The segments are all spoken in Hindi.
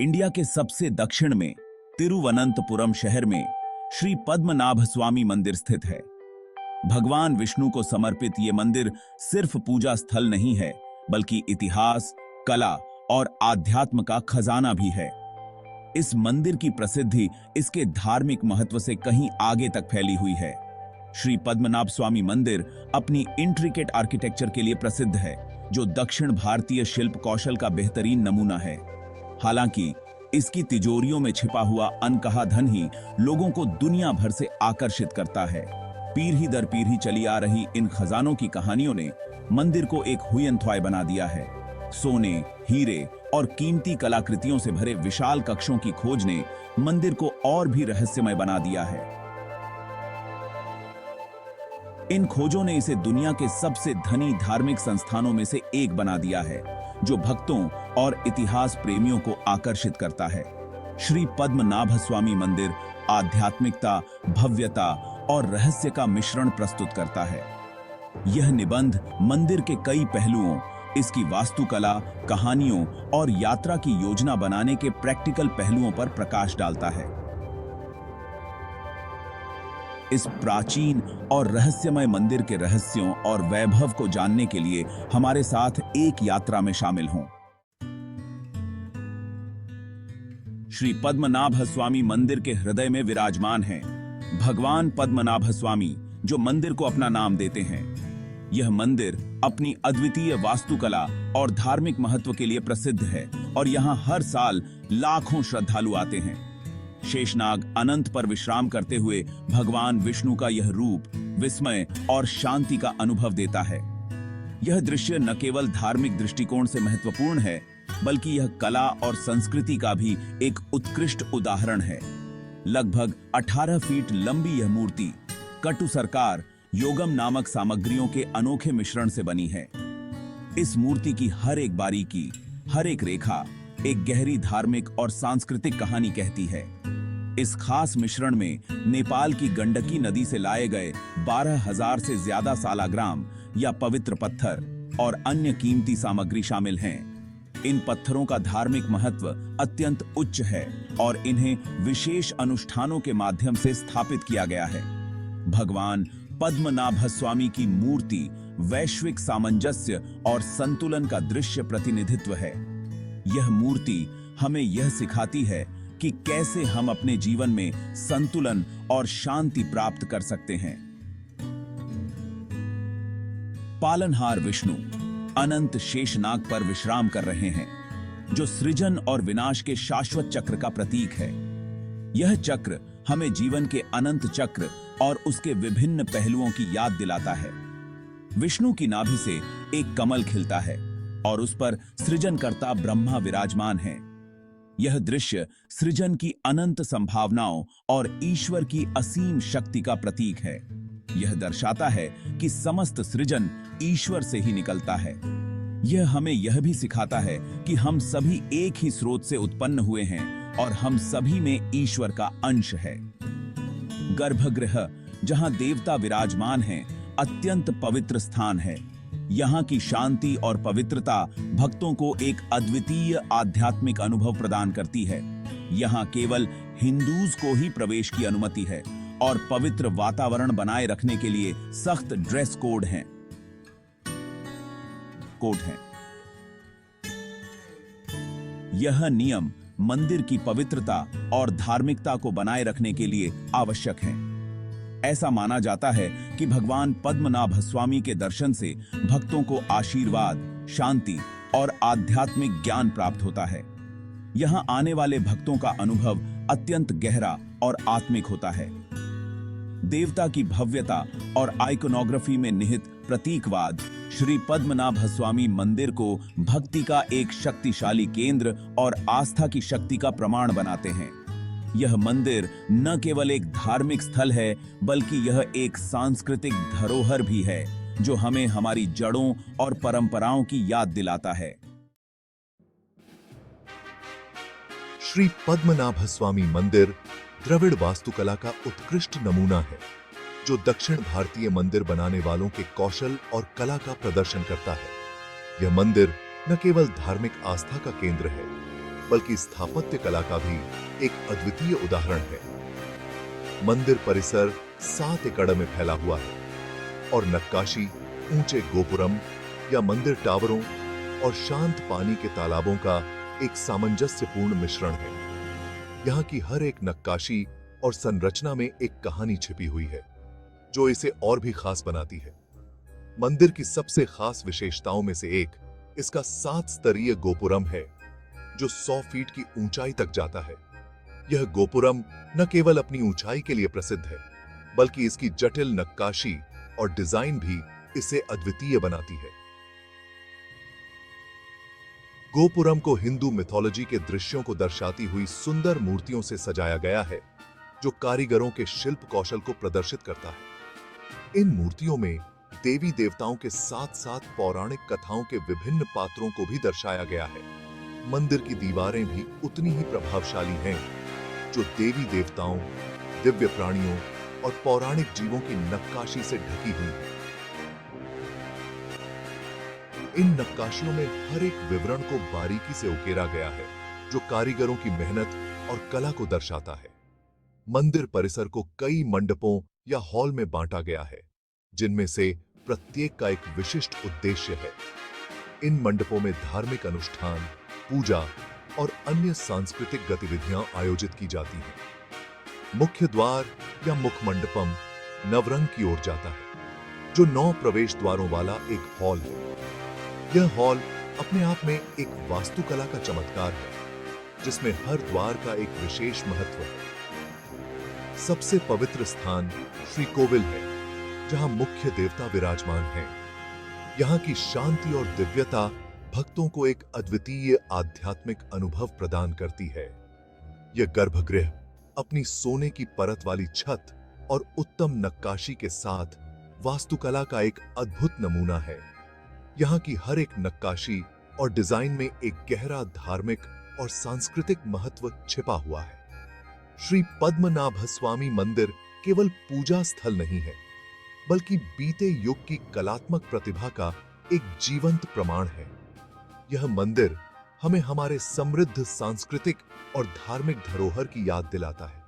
इंडिया के सबसे दक्षिण में तिरुवनंतपुरम शहर में श्री पद्मनाभ स्वामी मंदिर स्थित है। भगवान विष्णु को समर्पित ये मंदिर सिर्फ पूजा स्थल नहीं है, बल्कि इतिहास, कला और आध्यात्म का खजाना भी है। इस मंदिर की प्रसिद्धि इसके धार्मिक महत्व से कहीं आगे तक फैली हुई है। श्री पद्मनाभ स्वामी मंदिर अपनी इंट्रिकेट आर्किटेक्चर के लिए प्रसिद्ध है, जो दक्षिण भारतीय शिल्प कौशल का बेहतरीन नमूना है। हालांकि इसकी तिजोरियों में छिपा हुआ अनकहा धन ही लोगों को दुनिया भर से आकर्षित करता है। पीढ़ी दर पीढ़ी चली आ रही इन खजानों की कहानियों ने मंदिर को एक हुयंथ्वाय बना दिया है। सोने, हीरे और कीमती कलाकृतियों से भरे विशाल कक्षों की खोज ने मंदिर को और भी रहस्यमय बना दिया है। इन खोजों ने इसे दुनिया के सबसे धनी धार्मिक संस्थानों में से एक बना दिया है, जो भक्तों और इतिहास प्रेमियों को आकर्षित करता है। श्री पद्मनाभ स्वामी मंदिर आध्यात्मिकता, भव्यता और रहस्य का मिश्रण प्रस्तुत करता है। यह निबंध मंदिर के कई पहलुओं, इसकी वास्तुकला, कहानियों और यात्रा की योजना बनाने के प्रैक्टिकल पहलुओं पर प्रकाश डालता है। इस प्राचीन और रहस्यमय मंदिर के रहस्यों और वैभव को जानने के लिए हमारे साथ एक यात्रा में शामिल हों। श्री पद्मनाभ स्वामी मंदिर के हृदय में विराजमान हैं भगवान पद्मनाभ स्वामी, जो मंदिर को अपना नाम देते हैं। यह मंदिर अपनी अद्वितीय वास्तुकला और धार्मिक महत्व के लिए प्रसिद्ध है और यहाँ हर साल लाखों श्रद्धालु आते हैं। शेषनाग अनंत पर विश्राम करते हुए भगवान विष्णु का यह रूप विस्मय और शांति का अनुभव देता है। यह दृश्य न केवल धार्मिक दृष्टिकोण से महत्वपूर्ण है, बल्कि यह कला और संस्कृति का भी एक उत्कृष्ट उदाहरण है। लगभग 18 फीट लंबी यह मूर्ति कटु सरकार योगम नामक सामग्रियों के अनोखे मिश्रण से बनी है। इस मूर्ति की हर एक बारीकी, हर एक रेखा एक गहरी धार्मिक और सांस्कृतिक कहानी कहती है। इस खास मिश्रण में नेपाल की गंडकी नदी से लाए गए 12,000 से ज्यादा सालाग्राम या पवित्र पत्थर और अन्य कीमती सामग्री शामिल हैं। इन पत्थरों का धार्मिक महत्व अत्यंत उच्च है और इन्हें विशेष अनुष्ठानों के माध्यम से स्थापित किया गया है। भगवान पद्मनाभ स्वामी की मूर्ति वैश्विक सामंजस्य और संतुलन का दृश्य प्रतिनिधित्व है। यह मूर्ति हमें यह सिखाती है कि कैसे हम अपने जीवन में संतुलन और शांति प्राप्त कर सकते हैं। पालनहार विष्णु अनंत शेषनाग पर विश्राम कर रहे हैं, जो सृजन और विनाश के शाश्वत चक्र का प्रतीक है। यह चक्र हमें जीवन के अनंत चक्र और उसके विभिन्न पहलुओं की याद दिलाता है। विष्णु की नाभि से एक कमल खिलता है और उस पर सृजनकर्ता ब्रह्मा विराजमान हैं। यह दृश्य सृजन की अनंत संभावनाओं और ईश्वर की असीम शक्ति का प्रतीक है। यह दर्शाता है कि समस्त सृजन ईश्वर से ही निकलता है। यह हमें यह भी सिखाता है कि हम सभी एक ही स्रोत से उत्पन्न हुए हैं और हम सभी में ईश्वर का अंश है। गर्भगृह, जहां देवता विराजमान हैं, अत्यंत पवित्र स्थान है। यहाँ की शांति और पवित्रता भक्तों को एक अद्वितीय आध्यात्मिक अनुभव प्रदान करती है। यहाँ केवल हिंदूज को ही प्रवेश की अनुमति है और पवित्र वातावरण बनाए रखने के लिए सख्त ड्रेस कोड हैं। यह नियम मंदिर की पवित्रता और धार्मिकता को बनाए रखने के लिए आवश्यक है। ऐसा माना जाता है कि भगवान पद्मनाभ स्वामी के दर्शन से भक्तों को आशीर्वाद, शांति और आध्यात्मिक ज्ञान प्राप्त होता है। यहाँ आने वाले भक्तों का अनुभव अत्यंत गहरा और आत्मिक होता है। देवता की भव्यता और आइकोनोग्राफी में निहित प्रतीकवाद श्री पद्मनाभ स्वामी मंदिर को भक्ति का एक शक्तिशाली केंद्र और आस्था की शक्ति का प्रमाण बनाते हैं। यह मंदिर न केवल एक धार्मिक स्थल है, बल्कि यह एक सांस्कृतिक धरोहर भी है, जो हमें हमारी जड़ों और परंपराओं की याद दिलाता है। श्री पद्मनाभ स्वामी मंदिर द्रविड़ वास्तुकला का उत्कृष्ट नमूना है, जो दक्षिण भारतीय मंदिर बनाने वालों के कौशल और कला का प्रदर्शन करता है। यह मंदिर न केवल धार्मिक आस्था का केंद्र है, बल्कि स्थापत्य कला का भी एक अद्वितीय उदाहरण है। मंदिर परिसर 7 एकड़ में फैला हुआ है और नक्काशी ऊंचे गोपुरम या मंदिर टावरों और शांत पानी के तालाबों का एक सामंजस्यपूर्ण मिश्रण है। यहाँ की हर एक नक्काशी और संरचना में एक कहानी छिपी हुई है जो इसे और भी खास बनाती है। मंदिर की सबसे खास विशेषताओं में से एक इसका 7 स्तरीय गोपुरम है जो 100 फीट की ऊंचाई तक जाता है। यह गोपुरम न केवल अपनी ऊंचाई के लिए प्रसिद्ध है, बल्कि इसकी जटिल नक्काशी और डिजाइन भी इसे अद्वितीय बनाती है। गोपुरम को हिंदू मिथोलॉजी के दृश्यों को दर्शाती हुई सुंदर मूर्तियों से सजाया गया है जो कारीगरों के शिल्प कौशल को प्रदर्शित करता है। इन मूर्तियों में देवी देवताओं के साथ साथ पौराणिक कथाओं के विभिन्न पात्रों को भी दर्शाया गया है। मंदिर की दीवारें भी उतनी ही प्रभावशाली हैं, जो देवी देवताओं, दिव्य प्राणियों और पौराणिक जीवों की नक्काशी से ढकी हुई हैं। इन नक्काशियों में हर एक विवरण को बारीकी से उकेरा गया है, जो कारीगरों की मेहनत और कला को दर्शाता है। मंदिर परिसर को कई मंडपों या हॉल में बांटा गया है, जिनमें से प्रत्येक का एक विशिष्ट उद्देश्य है। इन मंडपों में धार्मिक अनुष्ठान, पूजा और अन्य सांस्कृतिक गतिविधियां आयोजित की जाती हैं। मुख्य द्वार या मुख मंडपम नवरंग की ओर जाता है, जो 9 प्रवेश द्वारों वाला एक हॉल है। यह हॉल अपने आप में एक वास्तुकला का चमत्कार है, जिसमें हर द्वार का एक विशेष महत्व है। सबसे पवित्र स्थान श्री कोविल है, जहां मुख्य देवता विराजमान हैं। यहाँ की शांति और दिव्यता भक्तों को एक अद्वितीय आध्यात्मिक अनुभव प्रदान करती है। यह गर्भगृह अपनी सोने की परत वाली छत और उत्तम नक्काशी के साथ वास्तुकला का एक अद्भुत नमूना है। यहाँ की हर एक नक्काशी और डिजाइन में एक गहरा धार्मिक और सांस्कृतिक महत्व छिपा हुआ है। श्री पद्मनाभ स्वामी मंदिर केवल पूजा स्थल नहीं है, बल्कि बीते युग की कलात्मक प्रतिभा का एक जीवंत प्रमाण है। यह मंदिर हमें हमारे समृद्ध सांस्कृतिक और धार्मिक धरोहर की याद दिलाता है।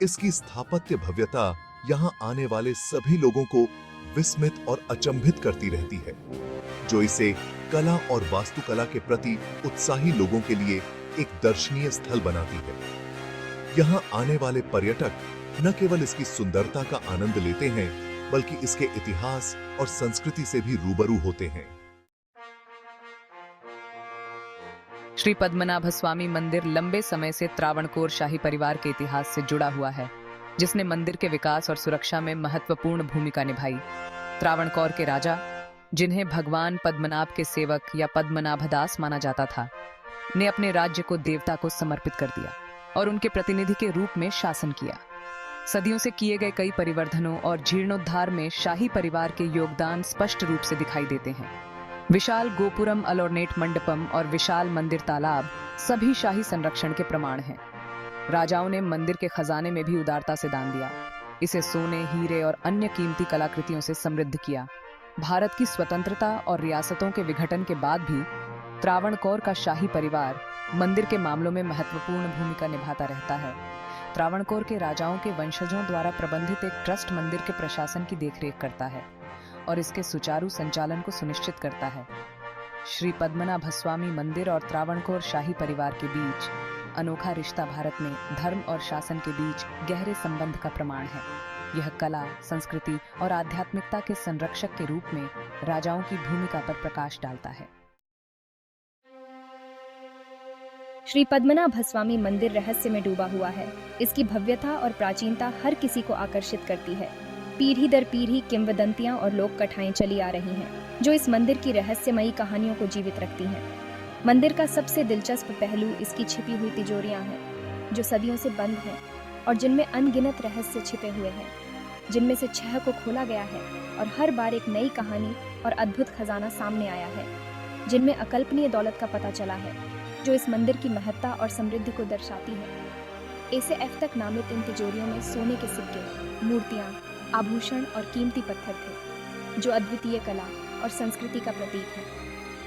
इसकी स्थापत्य भव्यता यहाँ आने वाले सभी लोगों को विस्मित और अचंभित करती रहती है, जो इसे कला और वास्तुकला के प्रति उत्साही लोगों के लिए एक दर्शनीय स्थल बनाती है। यहाँ आने वाले पर्यटक न केवल इसकी सुंदरता का आनंद लेते हैं, बल्कि इसके इतिहास और संस्कृति से भी रूबरू होते हैं। श्री पद्मनाभ स्वामी मंदिर लंबे समय से त्रावणकोर शाही परिवार के इतिहास से जुड़ा हुआ है, जिसने मंदिर के विकास और सुरक्षा में महत्वपूर्ण भूमिका निभाई। त्रावणकोर के राजा, जिन्हें भगवान पद्मनाभ के सेवक या पद्मनाभदास माना जाता था, ने अपने राज्य को देवता को समर्पित कर दिया और उनके प्रतिनिधि के रूप में शासन किया। सदियों से किए गए कई परिवर्धनों और जीर्णोद्धार में शाही परिवार के योगदान स्पष्ट रूप से दिखाई देते हैं। विशाल गोपुरम, अलोर्नेट मंडपम और विशाल मंदिर तालाब सभी शाही संरक्षण के प्रमाण हैं। राजाओं ने मंदिर के खजाने में भी उदारता से दान दिया, इसे सोने, हीरे और अन्य कीमती कलाकृतियों से समृद्ध किया। भारत की स्वतंत्रता और रियासतों के विघटन के बाद भी त्रावणकोर का शाही परिवार मंदिर के मामलों में महत्वपूर्ण भूमिका निभाता रहता है। त्रावणकोर के राजाओं के वंशजों द्वारा प्रबंधित एक ट्रस्ट मंदिर के प्रशासन की देखरेख करता है और इसके सुचारू संचालन को सुनिश्चित करता है। श्री पद्मनाभ स्वामी मंदिर और त्रावणकोर शाही परिवार के बीच अनोखा रिश्ता भारत में धर्म और शासन के बीच गहरे संबंध का प्रमाण है। यह कला, संस्कृति और आध्यात्मिकता के संरक्षक के रूप में राजाओं की भूमिका पर प्रकाश डालता है। श्री पद्मनाभ स्वामी मंदिर रहस्य में डूबा हुआ है। इसकी भव्यता और प्राचीनता हर किसी को आकर्षित करती है। पीढ़ी दर पीढ़ी किंवदंतियां और लोक कथाएं चली आ रही हैं, जो इस मंदिर की रहस्यमयी कहानियों को जीवित रखती हैं। मंदिर का सबसे दिलचस्प पहलू इसकी छिपी हुई तिजोरियां हैं, जो सदियों से बंद हैं और जिनमें अनगिनत रहस्य छिपे हुए हैं, जिनमें से 6 को खोला गया है और हर बार एक नई कहानी और अद्भुत खजाना सामने आया है, जिनमें अकल्पनीय दौलत का पता चला है, जो इस मंदिर की महत्ता और समृद्धि को दर्शाती है। ऐसे F तक नामित इन तिजोरियों में सोने के सिक्के, मूर्तियां, आभूषण और कीमती पत्थर थे, जो अद्वितीय कला और संस्कृति का प्रतीक है।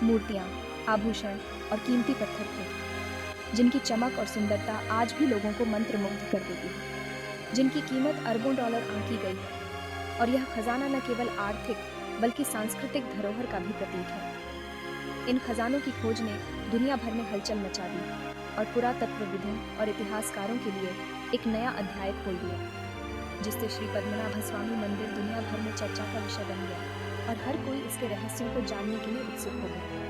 मूर्तियां, आभूषण और कीमती पत्थर थे। जिनकी चमक और सुंदरता आज भी लोगों को मंत्रमुग्ध कर देती है, जिनकी कीमत अरबों डॉलर आंकी गई है। और यह खजाना न केवल आर्थिक बल्कि सांस्कृतिक धरोहर का भी प्रतीक है। इन खजानों की खोज ने दुनिया भर में हलचल मचा दी और पुरातत्वविदों और इतिहासकारों के लिए एक नया अध्याय खोल दिया, जिससे श्री पद्मनाभ स्वामी मंदिर दुनिया भर में चर्चा का विषय बन गया और हर कोई इसके रहस्यों को जानने के लिए उत्सुक हो गया।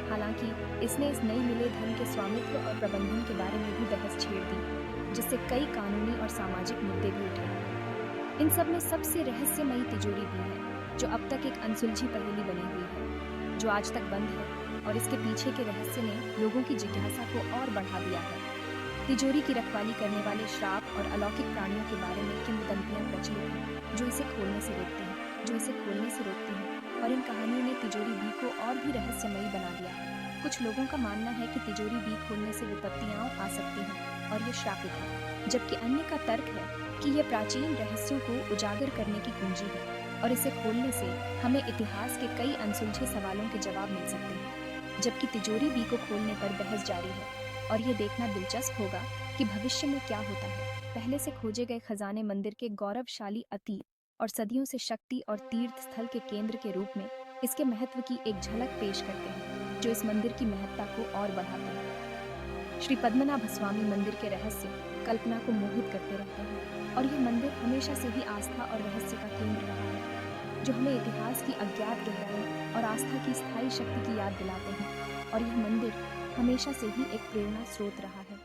हालांकि इसने इस नई मिले धन के स्वामित्व और प्रबंधन के बारे में भी बहस छेड़ दी, जिससे कई कानूनी और सामाजिक मुद्दे भी उठे। इन सब में सबसे रहस्यमयी तिजोरी भी है, जो अब तक एक अनसुलझी पहेली बनी हुई है, जो आज तक बंद है, और इसके पीछे के रहस्य ने लोगों की जिज्ञासा को और बढ़ा दिया है। तिजोरी की रखवाली करने वाले श्राप और अलौकिक प्राणियों के बारे में किंवदंतियां प्रचलित हैं, जो इसे खोलने से रोकती हैं, और इन कहानियों ने तिजोरी बी को और भी रहस्यमयी बना दिया है। कुछ लोगों का मानना है कि तिजोरी बी खोलने से विपत्तियां आ सकती हैं और ये श्रापित है, जबकि अन्य का तर्क है कि यह प्राचीन रहस्यों को उजागर करने की कुंजी है और इसे खोलने से हमें इतिहास के कई अनसुलझे सवालों के जवाब मिल सकते हैं। जबकि तिजोरी बी को खोलने पर बहस जारी है और ये देखना दिलचस्प होगा कि भविष्य में क्या होता है। पहले से खोजे गए खजाने मंदिर के गौरवशाली अतीत और सदियों से शक्ति और तीर्थ स्थल के केंद्र के रूप में इसके महत्व की एक झलक पेश करते हैं, जो इस मंदिर की महत्ता को और बढ़ाते हैं। श्री पद्मनाभ स्वामी मंदिर के रहस्य कल्पना को मोहित करते रहते हैं और यह मंदिर हमेशा से ही आस्था और रहस्य का केंद्र रहा है, जो हमें इतिहास की अज्ञात गहराई और आस्था की स्थायी शक्ति की याद दिलाते हैं। और यह मंदिर हमेशा से ही एक प्रेरणा स्रोत रहा है।